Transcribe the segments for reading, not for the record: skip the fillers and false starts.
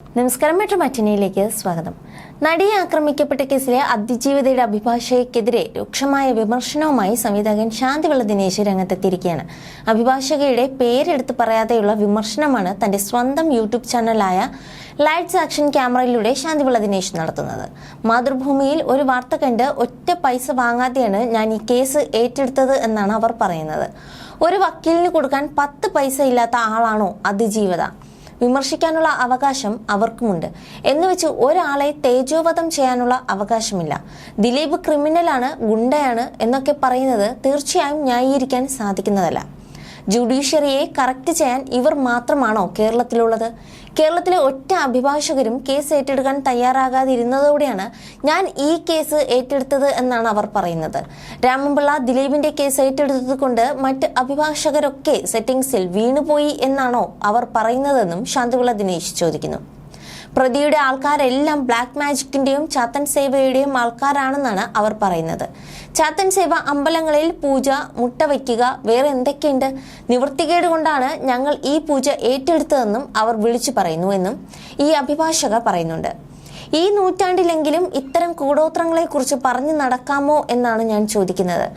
നമസ്കാരം, മെട്രോ മാറ്റിനിയിലേക്ക് സ്വാഗതം. നടിയെ ആക്രമിക്കപ്പെട്ട കേസിലെ അതിജീവിതയുടെ അഭിഭാഷകയ്ക്കെതിരെ രൂക്ഷമായ വിമർശനവുമായി സംവിധായകൻ ശാന്തിവിള ദിനേശ് രംഗത്തെത്തിയിരിക്കുകയാണ്. അഭിഭാഷകയുടെ പേരെടുത്ത് പറയാതെയുള്ള വിമർശനമാണ് തന്റെ സ്വന്തം യൂട്യൂബ് ചാനലായ ലൈറ്റ്സ് ആക്ഷൻ ക്യാമറയിലൂടെ ശാന്തിവിള ദിനേശ് നടത്തുന്നത്. മാതൃഭൂമിയിൽ ഒരു വാർത്ത കണ്ട് ഒറ്റ പൈസ വാങ്ങാതെയാണ് ഞാൻ ഈ കേസ് ഏറ്റെടുത്തത് എന്നാണ് അവർ പറയുന്നത്. ഒരു വക്കീലിന് കൊടുക്കാൻ 10 പൈസ ഇല്ലാത്ത ആളാണോ അതിജീവിത? വിമർശിക്കാനുള്ള അവകാശം അവർക്കുമുണ്ട് എന്ന് വെച്ച് ഒരാളെ തേജോവധം ചെയ്യാനുള്ള അവകാശമില്ല. ദിലീപ് ക്രിമിനലാണ്, ഗുണ്ടയാണ് എന്നൊക്കെ പറയുന്നത് തീർച്ചയായും ന്യായീകരിക്കാൻ സാധിക്കുന്നതല്ല. ജുഡീഷ്യറിയെ കറക്റ്റ് ചെയ്യാൻ ഇവർ മാത്രമാണോ കേരളത്തിലുള്ളത്? കേരളത്തിലെ ഒറ്റ അഭിഭാഷകരും കേസ് ഏറ്റെടുക്കാൻ തയ്യാറാകാതിരുന്നതോടെയാണ് ഞാൻ ഈ കേസ് ഏറ്റെടുത്തത് എന്നാണ് അവർ പറയുന്നത്. രാമൻപിള്ള ദിലീപിന്റെ കേസ് ഏറ്റെടുത്തത് കൊണ്ട് മറ്റ് അഭിഭാഷകരൊക്കെ സെറ്റിംഗ്സിൽ വീണുപോയി എന്നാണോ അവർ പറയുന്നതെന്നും ശാന്തിവിള ദിനേശ് ചോദിക്കുന്നു. പ്രതിയുടെ ആൾക്കാരെല്ലാം ബ്ലാക്ക് മാജിക്കിന്റെയും ചാത്തൻ സേവയുടെയും ആൾക്കാരാണെന്നാണ് അവർ പറയുന്നത്. ചാത്തൻ സേവ അമ്പലങ്ങളിൽ പൂജ, മുട്ട വയ്ക്കുക, വേറെ എന്തൊക്കെയുണ്ട്? നിവൃത്തികേട് കൊണ്ടാണ് ഞങ്ങൾ ഈ പൂജ ഏറ്റെടുത്തതെന്നും അവർ വിളിച്ചു പറയുന്നു എന്നും ഈ അഭിഭാഷക പറയുന്നുണ്ട്. ഈ നൂറ്റാണ്ടിലെങ്കിലും ഇത്തരം കൂടോത്രങ്ങളെ കുറിച്ച് പറഞ്ഞു നടക്കാമോ എന്നാണ് ഞാൻ ചോദിക്കുന്നത്.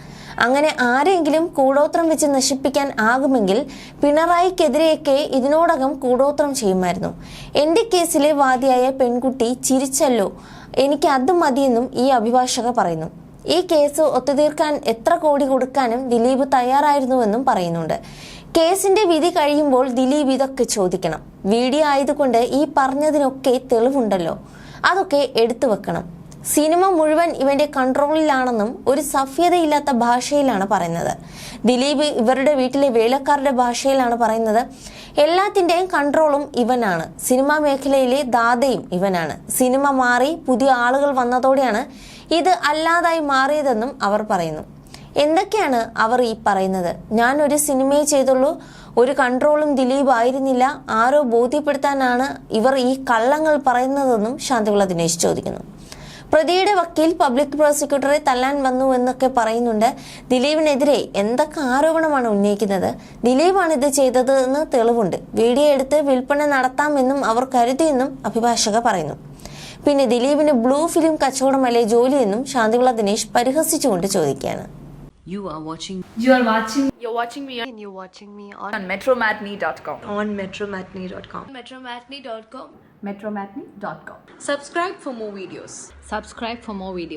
അങ്ങനെ ആരെങ്കിലും കൂടോത്രം വെച്ച് നശിപ്പിക്കാൻ ആകുമെങ്കിൽ പിണറായിക്കെതിരെയൊക്കെ ഇതിനോടകം കൂടോത്രം ചെയ്യുമായിരുന്നു. എൻ്റെ കേസിലെ വാദിയായ പെൺകുട്ടി ചിരിച്ചല്ലോ, എനിക്ക് അത് മതിയെന്നും ഈ അഭിഭാഷക പറയുന്നു. ഈ കേസ് ഒത്തുതീർക്കാൻ എത്ര കോടി കൊടുക്കാനും ദിലീപ് തയ്യാറായിരുന്നുവെന്നും പറയുന്നുണ്ട്. കേസിന്റെ വിധി കഴിയുമ്പോൾ ദിലീപ് ഇതൊക്കെ ചോദിക്കണം. വീഡിയോ ആയതുകൊണ്ട് ഈ പറഞ്ഞതിനൊക്കെ തെളിവുണ്ടല്ലോ, അതൊക്കെ എടുത്തു വെക്കണം. സിനിമ മുഴുവൻ ഇവന്റെ കൺട്രോളിലാണെന്നും ഒരു സഭ്യതയില്ലാത്ത ഭാഷയിലാണ് പറയുന്നത്. ദിലീപ് ഇവരുടെ വീട്ടിലെ വേലക്കാരുടെ ഭാഷയിലാണ് പറയുന്നത്. എല്ലാത്തിൻ്റെയും കൺട്രോളും ഇവനാണ്. സിനിമാ മേഖലയിലെ ദാതയും ഇവനാണ്. സിനിമ മാറി പുതിയ ആളുകൾ വന്നതോടെയാണ് ഇത് അല്ലാതായി മാറിയതെന്നും അവർ പറയുന്നു. എന്തൊക്കെയാണ് അവർ ഈ പറയുന്നത്? ഞാൻ ഒരു സിനിമയെ ചെയ്തുള്ളൂ, ഒരു കൺട്രോളും ദിലീപ് ആയിരുന്നില്ല, ആരോ ബോധ്യപ്പെടുത്താനാണ് ഇവർ ഈ കള്ളങ്ങൾ പറയുന്നതെന്നും ശാന്തിവിള ദിനേശ് ചോദിക്കുന്നു. പ്രതിയുടെ വക്കീൽ പബ്ലിക് പ്രോസിക്യൂട്ടറെ തല്ലാൻ വന്നു എന്നൊക്കെ പറയുന്നുണ്ട്. ദിലീപിനെതിരെ എന്തൊക്കെ ആരോപണമാണ് ഉന്നയിക്കുന്നത്? ദിലീപാണ് ഇത് ചെയ്തത് എന്ന് തെളിവുണ്ട്. വീഡിയോ എടുത്ത് വിൽപ്പന നടത്താമെന്നും അവർ കരുതിയെന്നും അഭിഭാഷക പറയുന്നു. പിന്നെ ദിലീപിന് ബ്ലൂ ഫിലിം കച്ചവടമല്ലേ ജോലിയെന്നും ശാന്തിവിള ദിനേശ് പരിഹസിച്ചുകൊണ്ട് ചോദിക്കുകയാണ്. You're watching me on metromatney.com. on metromatney.com. metromatney.com. metromatney.com. Subscribe for more videos.